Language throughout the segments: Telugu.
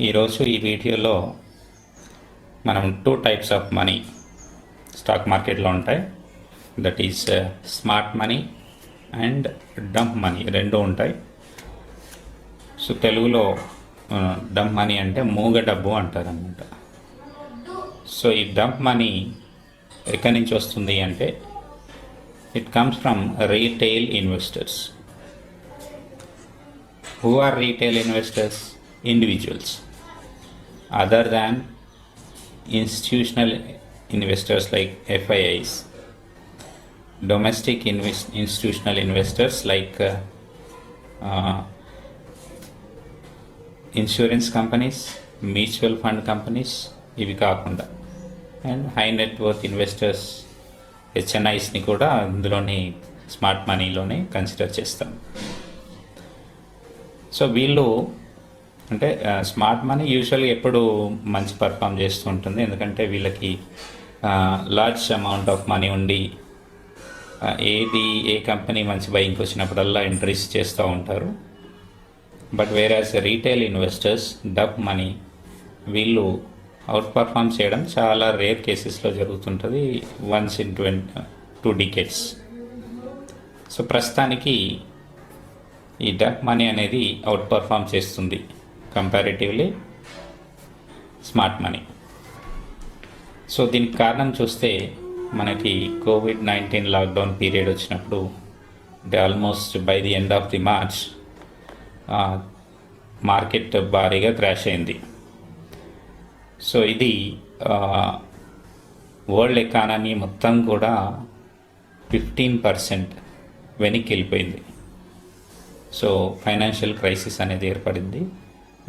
ఈరోజు ఈ వీడియోలో మనం 2 టైప్స్ ఆఫ్ మనీ స్టాక్ మార్కెట్లో ఉంటాయి. That is smart money and dump money, రెండు ఉంటాయి. సో తెలుగులో డంప్ మనీ అంటే మూగ డబ్బు అంటారు అన్నమాట. సో ఈ డంప్ మనీ ఎక్కడి నుంచి వస్తుంది అంటే it comes from retail investors. Who are retail investors? Individuals, other than institutional investors like FIIs. Domestic institutional investors like insurance companies, mutual fund companies, ఇవి కాకుండా అండ్ హై నెట్వర్త్ ఇన్వెస్టర్స్ HNIsని కూడా ఇందులోని స్మార్ట్ మనీలోనే కన్సిడర్ చేస్తాం. సో వీళ్ళు అంటే స్మార్ట్ మనీ యూజువల్గా ఎప్పుడు మంచి పర్ఫామ్ చేస్తూ ఉంటుంది, ఎందుకంటే వీళ్ళకి లార్జ్ అమౌంట్ ఆఫ్ మనీ ఉండి ఏ కంపెనీ మంచి బయింగ్కి వచ్చినప్పుడల్లా ఎంట్రీస్ చేస్తూ ఉంటారు. But వేరాస్ retail investors dub money వీళ్ళు అవుట్ పర్ఫామ్ చేయడం చాలా రేర్ కేసెస్లో జరుగుతుంటుంది, వన్స్ ఇన్ 2 decades. సో ప్రస్తుతానికి ఈ డబ్ మనీ అనేది అవుట్ పర్ఫామ్ చేస్తుంది కంపారిటివ్లీ స్మార్ట్ మనీ. సో దీనికి కారణం చూస్తే మనకి COVID-19 లాక్డౌన్ పీరియడ్ వచ్చినప్పుడు అంటే almost by the end of the March market భారీగా క్రాష్ అయింది. సో ఇది వరల్డ్ ఎకానమీ మొత్తం కూడా 15% వెనక్కి వెళ్ళిపోయింది. సో ఫైనాన్షియల్ క్రైసిస్ అనేది ఏర్పడింది.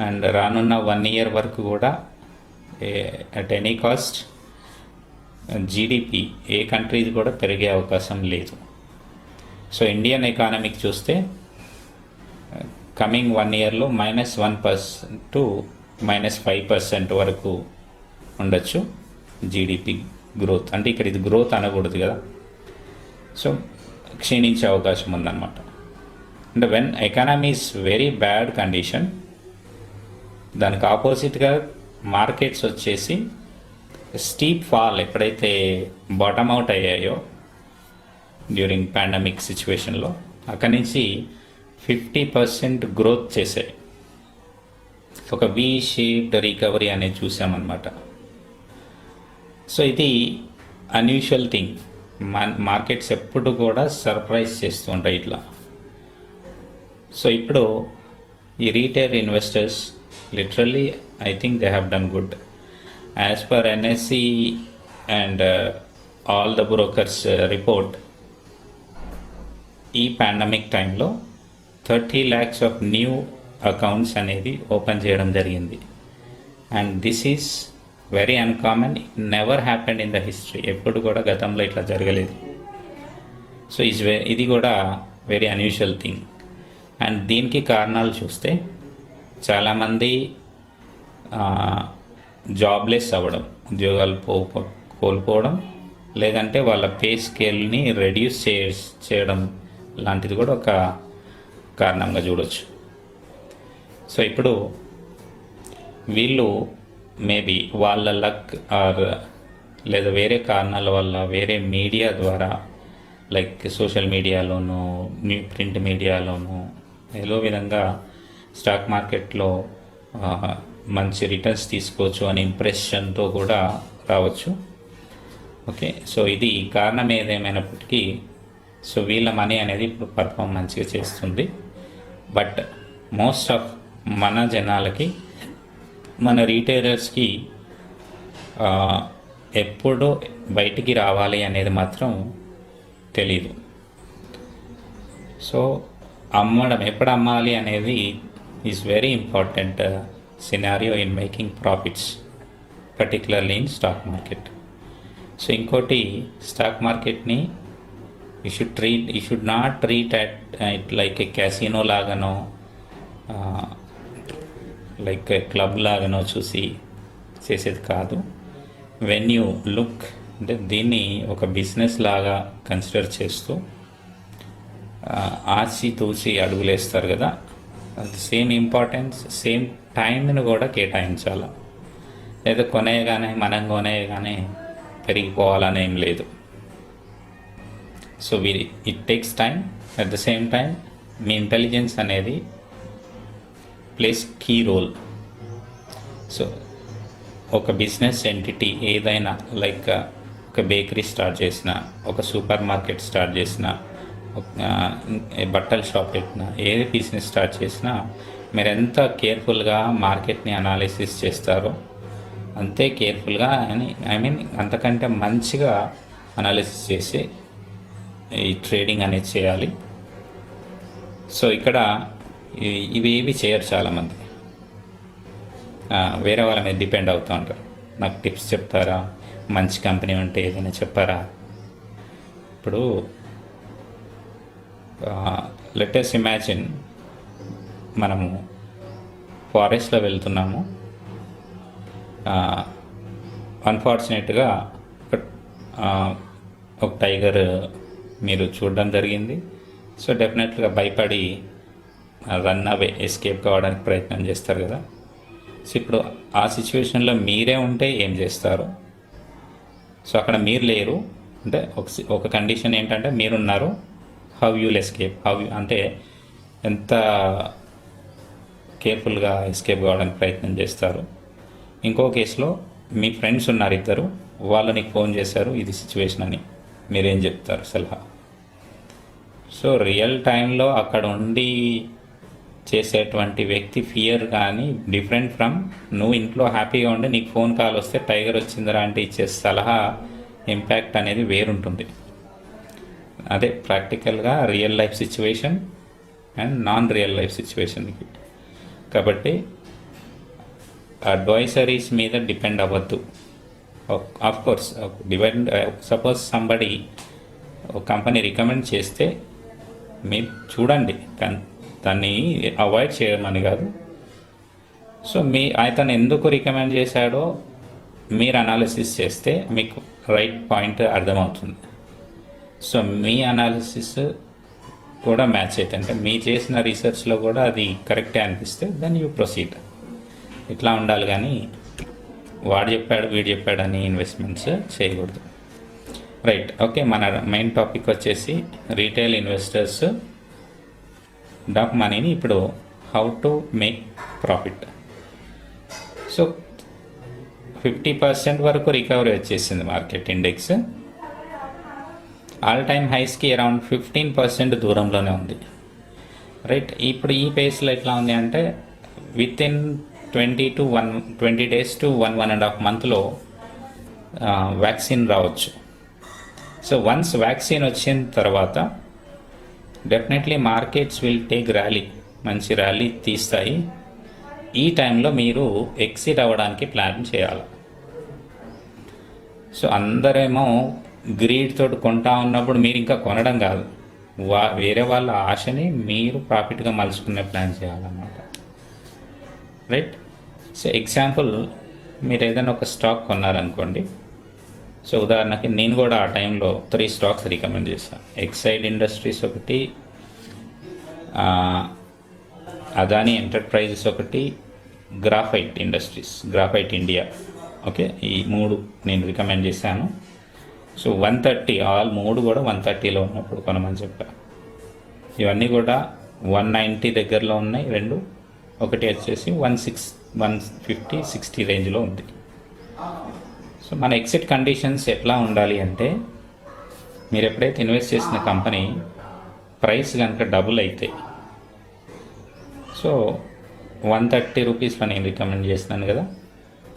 అండ్ రానున్న 1 year వరకు కూడా అట్ ఎనీ కాస్ట్ జీడిపి ఏ కంట్రీది కూడా పెరిగే అవకాశం లేదు. సో ఇండియన్ ఎకానమీకి చూస్తే కమింగ్ 1 yearలో -1% to -5% వరకు ఉండొచ్చు జీడిపి గ్రోత్. అంటే ఇక్కడ ఇది గ్రోత్ అనకూడదు కదా, సో క్షీణించే అవకాశం ఉందన్నమాట. అంటే when economy is very bad condition, దానికి ఆపోజిట్గా మార్కెట్స్ వచ్చేసి స్టీప్ ఫాల్ ఎప్పుడైతే బాటమ్ అవుట్ అయ్యాయో డ్యూరింగ్ పాండమిక్ సిచ్యువేషన్లో అక్కడి నుంచి 50% గ్రోత్ చేశాయి. ఒక వి షేప్డ్ రికవరీ అనేది చూసామన్నమాట. సో ఇది అన్యూజువల్ థింగ్. మార్కెట్స్ ఎప్పుడు కూడా సర్ప్రైజ్ చేస్తూ ఉంటాయి ఇట్లా. సో ఇప్పుడు ఈ retail investors literally I think they have done good. As per NSE and all the brokers report, ఈ పాండమిక్ టైంలో 30 lakhs ఆఫ్ న్యూ అకౌంట్స్ అనేది ఓపెన్ చేయడం జరిగింది. And this is very uncommon, never happened in the history. ఎప్పుడు కూడా గతంలో ఇట్లా జరగలేదు. సో ఇది కూడా వెరీ అన్యూజువల్ థింగ్. అండ్ దీనికి కారణాలు చూస్తే చాలామంది జాబ్లెస్ అవ్వడం, ఉద్యోగాలు కోల్పోవడం, లేదంటే వాళ్ళ పే స్కేల్ని రెడ్యూస్ చేయడం లాంటిది కూడా ఒక కారణంగా చూడవచ్చు. సో ఇప్పుడు వీళ్ళు మేబీ వాళ్ళ లక్ ఆర్ లేదా వేరే కారణాల వల్ల వేరే మీడియా ద్వారా లైక్ సోషల్ మీడియాలోనూ ప్రింట్ మీడియాలోనూ ఏదో విధంగా స్టాక్ మార్కెట్లో మంచి రిటర్న్స్ తీసుకోవచ్చు అనే ఇంప్రెషన్తో కూడా రావచ్చు. ఓకే, సో ఇది కారణం ఏదేమైనప్పటికీ సో వీళ్ళ మనీ అనేది ఇప్పుడు పర్ఫామ్ మంచిగా చేస్తుంది. బట్ మోస్ట్ ఆఫ్ మన జనాలకి, మన రీటైలర్స్కి ఎప్పుడు బయటికి రావాలి అనేది మాత్రం తెలీదు. సో ఎప్పుడు అమ్మాలి అనేది is very important scenario in making profits, particularly in stock market. So ఇంకోటి, స్టాక్ మార్కెట్ని you should not treat it like A casino లాగానో లైక్ క్లబ్ లాగానో చూసి చేసేది కాదు. వెన్ యూ లుక్ అంటే దీన్ని ఒక బిజినెస్ లాగా కన్సిడర్ చేస్తూ ఆచి తూచి అడుగులేస్తారు కదా, సేమ్ ఇంపార్టెన్స్, సేమ్ టైంని కూడా కేటాయించాలి. లేదా కొనేయగానే మనం కొనేయగానే పెరిగిపోవాలని ఏం లేదు. So it takes time. At the same time me intelligence అనేది ప్లేస్ కీ రోల్. సో ఒక బిజినెస్ ఎంటిటీ ఏదైనా, లైక్ ఒక బేకరీ స్టార్ట్ చేసిన, ఒక సూపర్ మార్కెట్ స్టార్ట్ చేసిన, బట్టల షాప్ పెట్టిన, ఏ బిజినెస్ స్టార్ట్ చేసినా మీరు ఎంత కేర్ఫుల్గా మార్కెట్ని అనాలిసిస్ చేస్తారో అంతే కేర్ఫుల్గా అంతకంటే మంచిగా అనాలిసిస్ చేసి ఈ ట్రేడింగ్ అనేది చేయాలి. సో ఇక్కడ ఇవి చేయరు చాలామంది. వేరే వాళ్ళ మీద డిపెండ్ అవుతూ ఉంటారు. నాకు టిప్స్ చెప్తారా, మంచి కంపెనీ ఉంటే ఏదైనా చెప్పారా. ఇప్పుడు లెటెస్ట్ ఇమాజిన్ మనము ఫారెస్ట్లో వెళ్తున్నాము. అన్ఫార్చునేట్గా ఒక టైగర్ మీరు చూడడం జరిగింది. సో డెఫినెట్గా భయపడి రన్ అవే, ఎస్కేప్ కావడానికి ప్రయత్నం చేస్తారు కదా. సో ఇప్పుడు ఆ సిచ్యువేషన్లో మీరే ఉంటే ఏం చేస్తారు? సో అక్కడ మీరు లేరు అంటే ఒక కండిషన్ ఏంటంటే మీరున్నారు. హౌ యూల్ ఎస్కేప్, అంటే ఎంత కేర్ఫుల్గా ఎస్కేప్ కావడానికి ప్రయత్నం చేస్తారు. ఇంకో కేసులో మీ ఫ్రెండ్స్ ఉన్నారు ఇద్దరు, వాళ్ళు నీకు ఫోన్ చేశారు ఇది సిచ్యువేషన్ అని, మీరేం చెప్తారు సలహా? సో రియల్ టైంలో అక్కడ ఉండి చేసేటువంటి వ్యక్తి ఫియర్ కానీ డిఫరెంట్ ఫ్రమ్ నువ్వు ఇంట్లో హ్యాపీగా ఉండి నీకు ఫోన్ కాల్ వస్తే టైగర్ వచ్చిందిరా అంటే ఇచ్చే సలహా ఇంపాక్ట్ అనేది వేరుంటుంది. అదే ప్రాక్టికల్గా real life situation and non real life సిచ్యువేషన్కి. కాబట్టి అడ్వైజరీస్ మీద డిపెండ్ అవ్వద్దు. ఆఫ్ కోర్స్ సపోజ్ సంబడి ఒక కంపెనీ రికమెండ్ చేస్తే మీరు చూడండి, దాన్ని అవాయిడ్ చేయమని కాదు. సో అతను ఎందుకు రికమెండ్ చేశాడో మీరు అనాలిసిస్ చేస్తే మీకు రైట్ పాయింట్ అర్థమవుతుంది. సో మీ అనాలిసిస్ కూడా మ్యాచ్ అయితే, అంటే మీ చేసిన రీసెర్చ్లో కూడా అది కరెక్టే అనిపిస్తే దెన్ యూ ప్రొసీడ్. ఇట్లా ఉండాలి, కానీ వాడు చెప్పాడు వీడు చెప్పాడు అని ఇన్వెస్ట్మెంట్స్ చేయకూడదు. Right, okay. మన మెయిన్ టాపిక్ వచ్చేసి రీటైల్ ఇన్వెస్టర్స్ డబ్ మనీని ఇప్పుడు how to make profit. So 50% వరకు రికవరీ వచ్చేసింది మార్కెట్ ఇండెక్స్. ఆల్ టైమ్ హైస్కి అరౌండ్ 15% దూరంలోనే ఉంది. రైట్, ఇప్పుడు ఈ పేస్లో ఎట్లా ఉంది అంటే విత్ ఇన్ 20 days to 1.5 monthలో వ్యాక్సిన్ రావచ్చు. సో వన్స్ వ్యాక్సిన్ వచ్చిన తర్వాత definitely markets will take rally, మంచి ర్యాలీ తీస్తాయి. ఈ టైంలో మీరు ఎక్సిట్ అవ్వడానికి ప్లాన్ చేయాలి. సో అందరేమో గ్రీడ్ తోటి కొంటా ఉన్నప్పుడు మీరు ఇంకా కొనడం కాదు, వేరే వాళ్ళ ఆశని మీరు ప్రాఫిట్గా మలుచుకునే ప్లాన్ చేయాలన్నమాట. రైట్, సో ఎగ్జాంపుల్ మీరు ఏదైనా ఒక స్టాక్ కొన్నారనుకోండి. సో ఉదాహరణకి నేను కూడా ఆ టైంలో 3 స్టాక్స్ రికమెండ్ చేస్తాను. ఎక్సైడ్ ఇండస్ట్రీస్ ఒకటి, అదానీ ఎంటర్ప్రైజెస్ ఒకటి, graphite industries, graphite India. Okay, ఈ 3 నేను రికమెండ్ చేశాను. సో 130, ఆల్ 3 కూడా 130లో ఉన్నప్పుడు కొనమని చెప్పాను. ఇవన్నీ కూడా 190 దగ్గరలో ఉన్నాయి 2. ఒకటి వచ్చేసి 150, 60 రేంజ్లో ఉంది. సో మన ఎగ్జిట్ కండిషన్స్ ఎట్లా ఉండాలి అంటే, మీరు ఎప్పుడైతే ఇన్వెస్ట్ చేసిన కంపెనీ ప్రైస్ కనుక డబుల్ అయితే, సో 130 రూపీస్లో నేను రికమెండ్ చేస్తున్నాను కదా,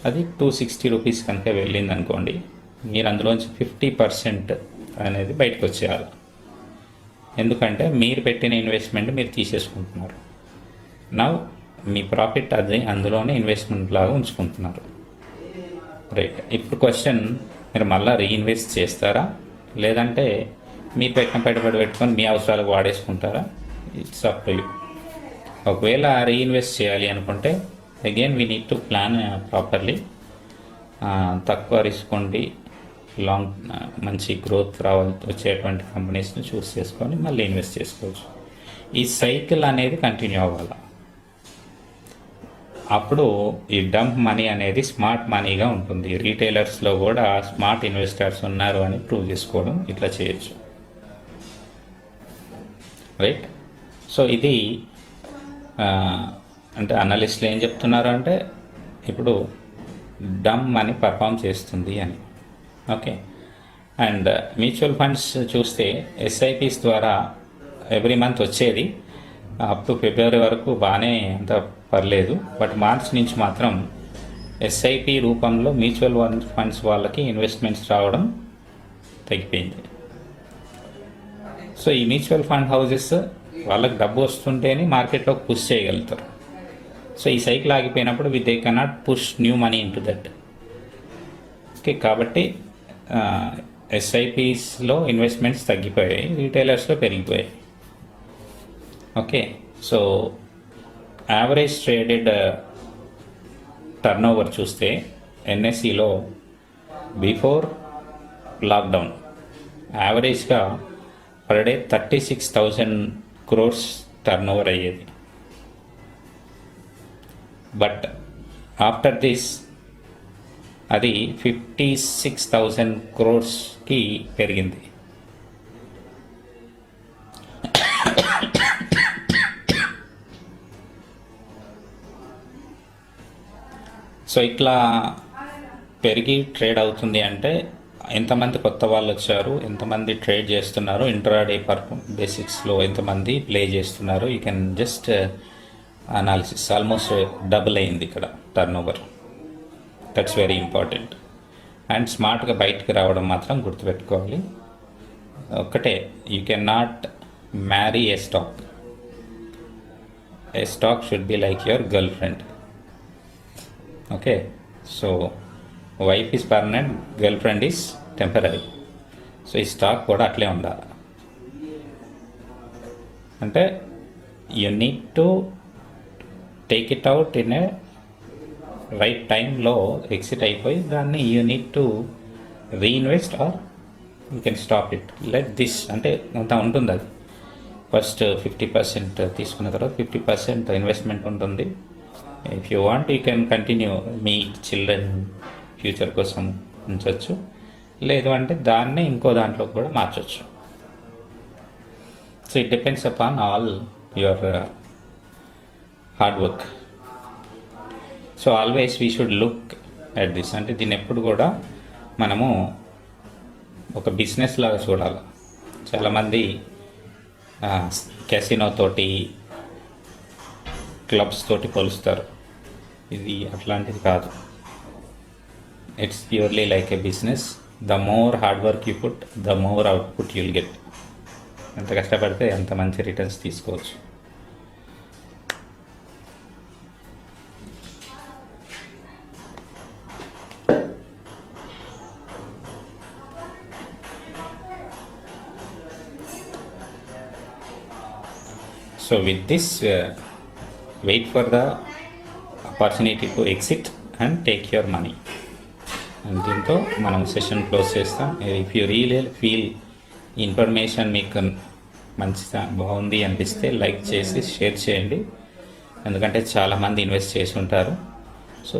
అది 260 రూపీస్ కనుక వెళ్ళింది అనుకోండి, మీరు అందులోంచి 50% అనేది బయటకు వచ్చేయాలి. ఎందుకంటే మీరు పెట్టిన ఇన్వెస్ట్మెంట్ మీరు తీసేసుకుంటున్నారు. నా మీ ప్రాఫిట్ అది అందులోనే ఇన్వెస్ట్మెంట్ లాగా ఉంచుకుంటున్నారు. రైట్, ఇప్పుడు క్వశ్చన్, మీరు మళ్ళీ రీఇన్వెస్ట్ చేస్తారా, లేదంటే మీరు పెట్టిన పెట్టుబడి పెట్టుకొని మీ అవసరాలకు వాడేసుకుంటారా? It's up to you. ఒకవేళ రీఇన్వెస్ట్ చేయాలి అనుకుంటే again we need to plan properly. తక్కువ రిస్క్ ఉండి మంచి గ్రోత్ వచ్చేటువంటి కంపెనీస్ని చూస్ చేసుకొని మళ్ళీ ఇన్వెస్ట్ చేసుకోవచ్చు. ఈ సైకిల్ అనేది కంటిన్యూ అవ్వాలి. అప్పుడు ఈ డంప్ మనీ అనేది స్మార్ట్ మనీగా ఉంటుంది. రీటైలర్స్లో కూడా స్మార్ట్ ఇన్వెస్టర్స్ ఉన్నారు అని ప్రూవ్ చేసుకోవడం ఇట్లా చేయొచ్చు. రైట్. సో ఇది అంటే అనలిస్టులు ఏం చెప్తున్నారు అంటే ఇప్పుడు డంప్ మనీ పర్ఫామ్ చేస్తుంది అని. ఓకే. అండ్ మ్యూచువల్ ఫండ్స్ చూస్తే ఎస్ఐపిస్ ద్వారా ఎవ్రీ మంత్ వచ్చేది అప్ టు ఫిబ్రవరి వరకు బాగానే అంత పర్లేదు. బట్ మార్చ్ నుంచి మాత్రం ఎస్ఐపి రూపంలో మ్యూచువల్ ఫండ్స్ వాళ్ళకి ఇన్వెస్ట్మెంట్స్ రావడం తగ్గిపోయింది. సో ఈ మ్యూచువల్ ఫండ్ హౌజెస్ వాళ్ళకి డబ్బు వస్తుంటేనే మార్కెట్లోకి పుష్ చేయగలుగుతారు. సో ఈ సైకిల్ ఆగిపోయినప్పుడు they cannot push new money in to that. Okay. కాబట్టి ఎస్ఐపిస్లో ఇన్వెస్ట్మెంట్స్ తగ్గిపోయాయి, రీటైలర్స్లో పెరిగిపోయాయి. Okay. So average traded turn over చూస్తే ఎన్ఎస్సిలో బిఫోర్ లాక్డౌన్ యావరేజ్గా per day 36,000 crores turn over అయ్యేది. బట్ ఆఫ్టర్ దిస్ అది 56,000 crores-కి పెరిగింది. సో ఇట్లా పెరిగి ట్రేడ్ అవుతుంది అంటే ఎంతమంది కొత్త వాళ్ళు వచ్చారు, ఎంతమంది ట్రేడ్ చేస్తున్నారు, ఇంట్రాడే బేసిక్స్లో ఎంతమంది ప్లే చేస్తున్నారు, you can just analysis. Almost double అయింది ఇక్కడ turn over. That's very important. And స్మార్ట్గా బయటకు రావడం మాత్రం గుర్తుపెట్టుకోవాలి. ఒకటే, you can not marry A stock. A stock should be like your girl friend. Okay. So wife is permanent, girl friend is temporary. So ఈ స్టాక్ కూడా అట్లే ఉండాలి. అంటే you need to take it out in a right టైంలో ఎగ్జిట్ అయిపోయి దాన్ని you need to reinvest are you can stop it. Let this అంటే అంత ఉంటుంది. అది ఫస్ట్ 50% తీసుకున్న తర్వాత 50% ఇన్వెస్ట్మెంట్ ఉంటుంది. If you want you can continue me children future కోసం ఉంచవచ్చు. లేదు అంటే దాన్ని ఇంకో దాంట్లో కూడా మార్చవచ్చు. So it depends upon all your hard work. So always we should look at this. అంటే దీన్ని ఎప్పుడు కూడా మనము ఒక బిజినెస్ లాగా చూడాలి. చాలామంది క్యాసినో తోటి, క్లబ్స్ తోటి పోలుస్తారు. ఇది అట్లాంటిది కాదు. It's purely like A business. The more hard work you put, the more output you'll get. ఎంత కష్టపడితే అంత మంచి రిటర్న్స్ తీసుకోవచ్చు. So with this, wait for the opportunity to exit and take your money. And దీంతో మనం సెషన్ క్లోజ్ చేస్తాం. If you real feel information మీకు మంచిగా బాగుంది అనిపిస్తే లైక్ చేసి షేర్ చేయండి. ఎందుకంటే చాలామంది ఇన్వెస్ట్ చేసి ఉంటారు. సో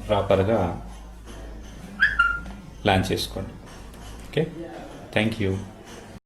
ప్రాపర్గా ప్లాన్ చేసుకోండి. ఓకే. Thank you.